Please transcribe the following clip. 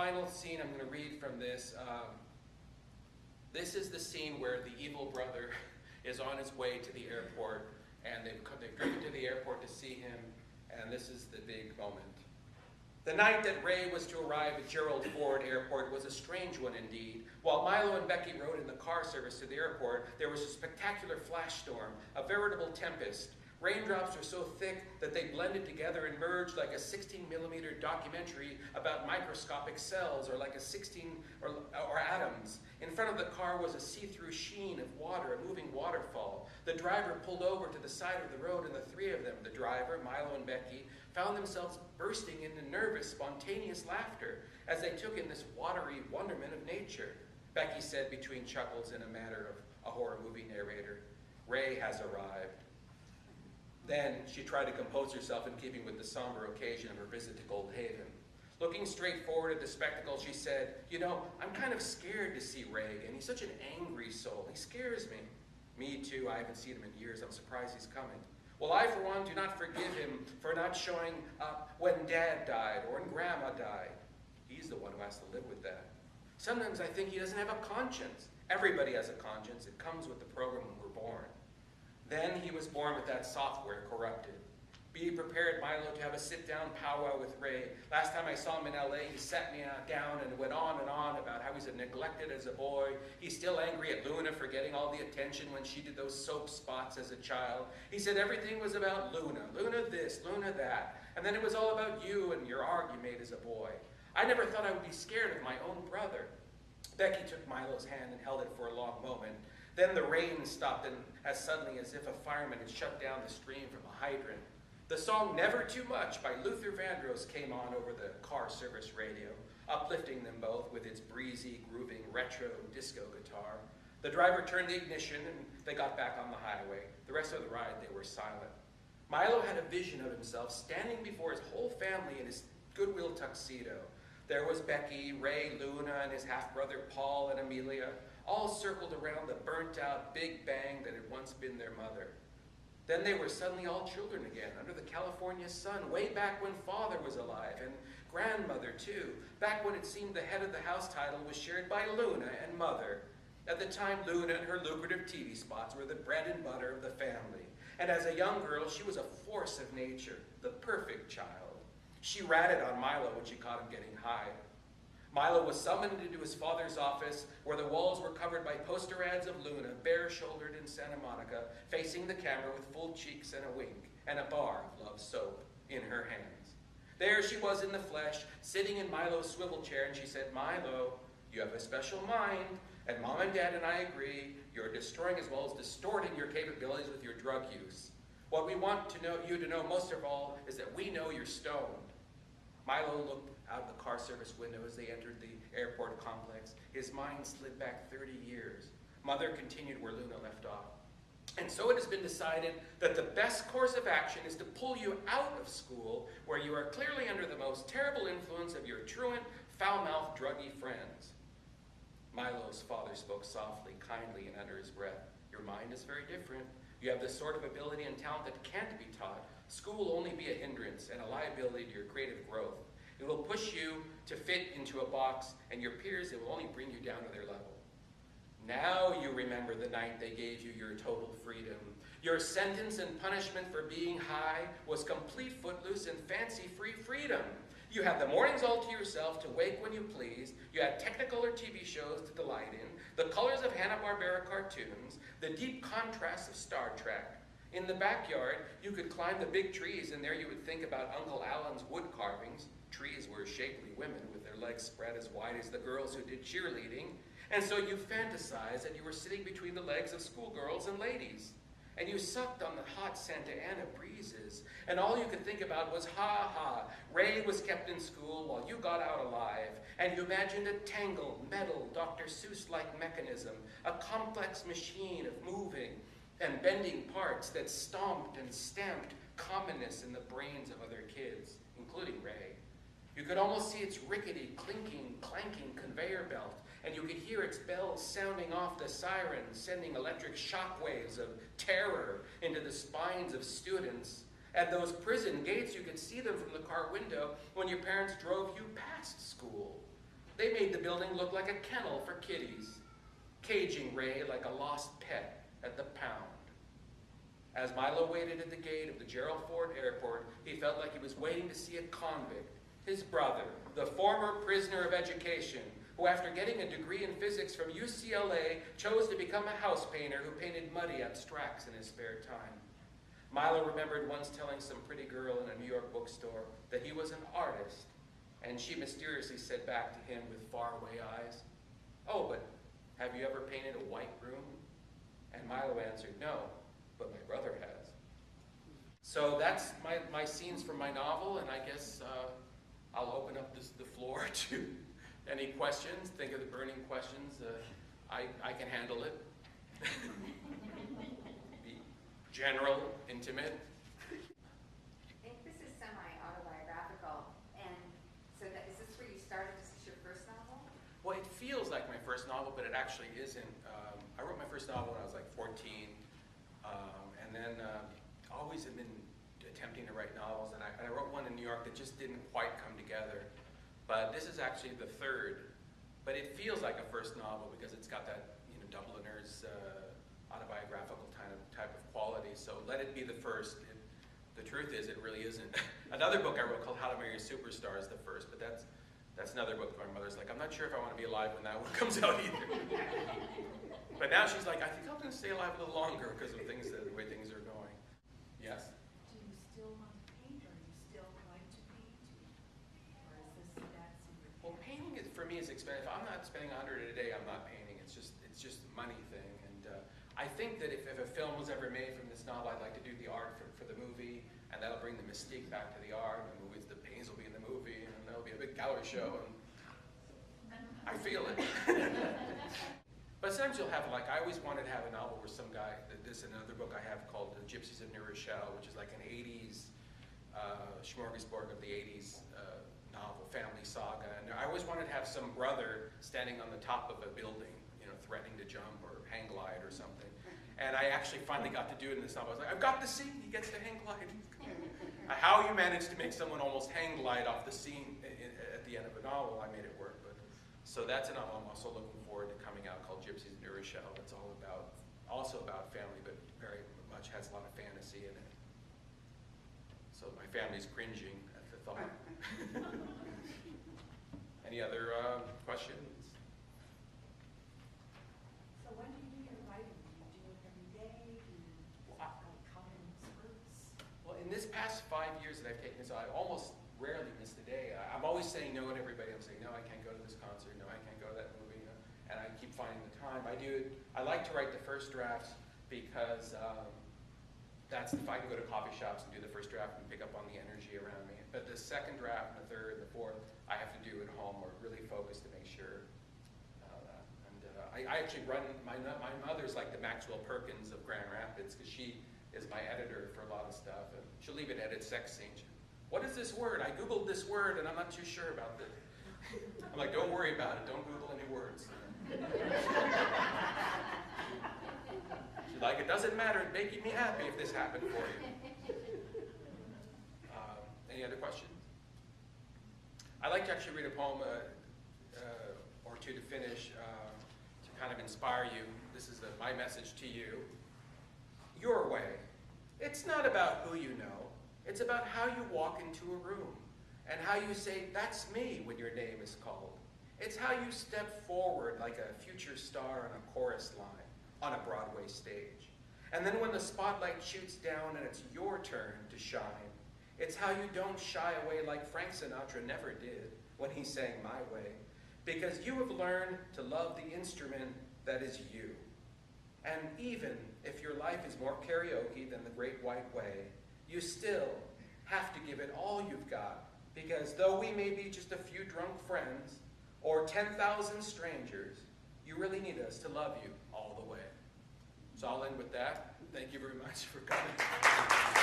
final scene I'm going to read from this. This is the scene where the evil brother is on his way to the airport, and they've driven to the airport to see him, and this is the big moment. The night that Ray was to arrive at Gerald Ford Airport was a strange one indeed. While Milo and Becky rode in the car service to the airport, there was a spectacular flash storm, a veritable tempest. Raindrops were so thick that they blended together and merged like a 16mm documentary about microscopic cells, or like a or atoms. In front of the car was a see-through sheen of water, a moving waterfall. The driver pulled over to the side of the road, and the three of them, the driver, Milo, and Becky, found themselves bursting into nervous, spontaneous laughter as they took in this watery wonderment of nature. Becky said between chuckles in a manner of a horror movie narrator, "Ray has arrived." Then she tried to compose herself in keeping with the somber occasion of her visit to Gold Haven. Looking straight forward at the spectacle, she said, "You know, I'm kind of scared to see Ray again. He's such an angry soul. He scares me." "Me too. I haven't seen him in years. I'm surprised he's coming." "Well, I, for one, do not forgive him for not showing up when Dad died or when Grandma died." He's the one who has to live with that. "Sometimes I think he doesn't have a conscience." "Everybody has a conscience. It comes with the program when we're born." Then he was born with that software corrupted. Be prepared, Milo, to have a sit-down powwow with Ray. Last time I saw him in L.A., he sat me down and went on about how he's neglected as a boy. He's still angry at Luna for getting all the attention when she did those soap spots as a child. He said everything was about Luna. Luna this, Luna that. And then it was all about you and your argue mate as a boy. I never thought I would be scared of my own brother. Becky took Milo's hand and held it for a long moment. Then the rain stopped, and as suddenly as if a fireman had shut down the stream from a hydrant. The song "Never Too Much" by Luther Vandross came on over the car service radio, uplifting them both with its breezy, grooving retro disco guitar. The driver turned the ignition, and they got back on the highway. The rest of the ride, they were silent. Milo had a vision of himself standing before his whole family in his Goodwill tuxedo. There was Becky, Ray, Luna, and his half-brother Paul and Amelia, all circled around the burnt-out Big Bang that had once been their mother. Then they were suddenly all children again, under the California sun, way back when Father was alive, and Grandmother too, back when it seemed the head of the house title was shared by Luna and Mother. At the time, Luna and her lucrative TV spots were the bread and butter of the family, and as a young girl, she was a force of nature, the perfect child. She ratted on Milo when she caught him getting high. Milo was summoned into his father's office, where the walls were covered by poster ads of Luna, bare-shouldered in Santa Monica, facing the camera with full cheeks and a wink, and a bar of Love soap in her hands. There she was in the flesh, sitting in Milo's swivel chair, and she said, "Milo, you have a special mind, and Mom and Dad and I agree you're destroying as well as distorting your capabilities with your drug use. What we want you to know most of all is that we know you're stoned." Milo looked out the car service window as they entered the airport complex. His mind slid back 30 years. Mother continued where Luna left off. "And so it has been decided that the best course of action is to pull you out of school, where you are clearly under the most terrible influence of your truant, foul-mouthed, druggy friends." Milo's father spoke softly, kindly, and under his breath. "Your mind is very different. You have the sort of ability and talent that can't be taught. School will only be a hindrance and a liability to your creative growth. It will push you to fit into a box, and your peers, it will only bring you down to their level. Now you remember the night they gave you your total freedom. Your sentence and punishment for being high was complete footloose and fancy-free freedom. You had the mornings all to yourself to wake when you pleased. You had Technicolor TV shows to delight in, the colors of Hanna-Barbera cartoons, the deep contrasts of Star Trek. In the backyard, you could climb the big trees, and there you would think about Uncle Alan's wood carvings. Trees were shapely women with their legs spread as wide as the girls who did cheerleading. And so you fantasized that you were sitting between the legs of schoolgirls and ladies. And you sucked on the hot Santa Ana breezes. And all you could think about was, ha ha, Ray was kept in school while you got out alive. And you imagined a tangled, metal, Dr. Seuss-like mechanism, a complex machine of moving and bending parts that stomped and stamped commonness in the brains of other kids, including Ray. You could almost see its rickety, clinking, clanking conveyor belt, and you could hear its bells sounding off the sirens, sending electric shockwaves of terror into the spines of students. At those prison gates, you could see them from the car window when your parents drove you past school. They made the building look like a kennel for kitties, caging Ray like a lost pet at the pound. As Milo waited at the gate of the Gerald Ford Airport, he felt like he was waiting to see a convict, his brother, the former prisoner of education, who after getting a degree in physics from UCLA, chose to become a house painter who painted muddy abstracts in his spare time. Milo remembered once telling some pretty girl in a New York bookstore that he was an artist, and she mysteriously said back to him with faraway eyes, "Oh, but have you ever painted a white room?" And Milo answered, "No, but my brother has." So that's my scenes from my novel, and I guess I'll open up the floor to any questions. Think of the burning questions. I can handle it. Be general, intimate. I think this is semi-autobiographical, and so is this where you started? Is this your first novel? Well, it feels like my first novel, but it actually isn't. I wrote my first novel when I was like 14, and then always have been attempting to write novels, and I wrote one in New York that just didn't quite come together. But this is actually the third, but it feels like a first novel because it's got that, Dubliner's autobiographical type of quality. So let it be the first. The truth is, it really isn't. Another book I wrote called How to Marry a Superstar is the first, but that's another book. My mother's like, I'm not sure if I want to be alive when that one comes out either. But now she's like, I think I'm going to stay alive a little longer because of the way things are going. Yes. Do you still want to paint, or are you still going to paint? Or is this that super? Well, painting for me is expensive. If I'm not spending $100 a day, I'm not painting. It's just a money thing. And I think that if a film was ever made from this novel, I'd like to do the art for the movie, and that'll bring the mystique back to the art. And the paintings will be in the movie, and there'll be a big gallery show. And I feel it. But sometimes you'll have, I always wanted to have a novel where some guy, this and another book I have called The Gypsies of New Rochelle, which is like an 80s smorgasbord of the 80s novel, family saga. And I always wanted to have some brother standing on the top of a building, threatening to jump or hang glide or something. And I actually finally got to do it in this novel. I was like, I've got the scene, he gets to hang glide. How you manage to make someone almost hang glide off the scene at the end of a novel, I made it work. So that's a novel I'm also looking forward to coming out called Gypsies of New Rochelle. It's also about family, but very much has a lot of fantasy in it. So my family's cringing at the thought. Any other questions? So when do you do your writing? Do you do it every day? Do you come in spurts? Well, in this past 5 years that I've taken this, I almost rarely missed a day. I'm always saying no to everybody. I'm saying, no, I can't go to this concert. No, I can't go to that movie. And I keep finding the time. I like to write the first drafts because that's if I can go to coffee shops and do the first draft and pick up on the energy around me. But the second draft, and the third, and the fourth, I have to do at home or really focus to make sure. I actually run, my mother's like the Maxwell Perkins of Grand Rapids because she is my editor for a lot of stuff. And she'll even edit sex scenes. What is this word? I Googled this word and I'm not too sure about it. I'm like, don't worry about it. Don't Google any words. She's like, it doesn't matter. It's making me happy if this happened for you. Any other questions? I'd like to actually read a poem or two to finish to kind of inspire you. This is my message to you. Your way. It's not about who you know. It's about how you walk into a room and how you say, that's me, when your name is called. It's how you step forward like a future star on a chorus line on a Broadway stage. And then when the spotlight shoots down and it's your turn to shine, it's how you don't shy away like Frank Sinatra never did when he sang My Way, because you have learned to love the instrument that is you. And even if your life is more karaoke than the Great White Way, you still have to give it all you've got, because though we may be just a few drunk friends or 10,000 strangers, you really need us to love you all the way. So I'll end with that. Thank you very much for coming.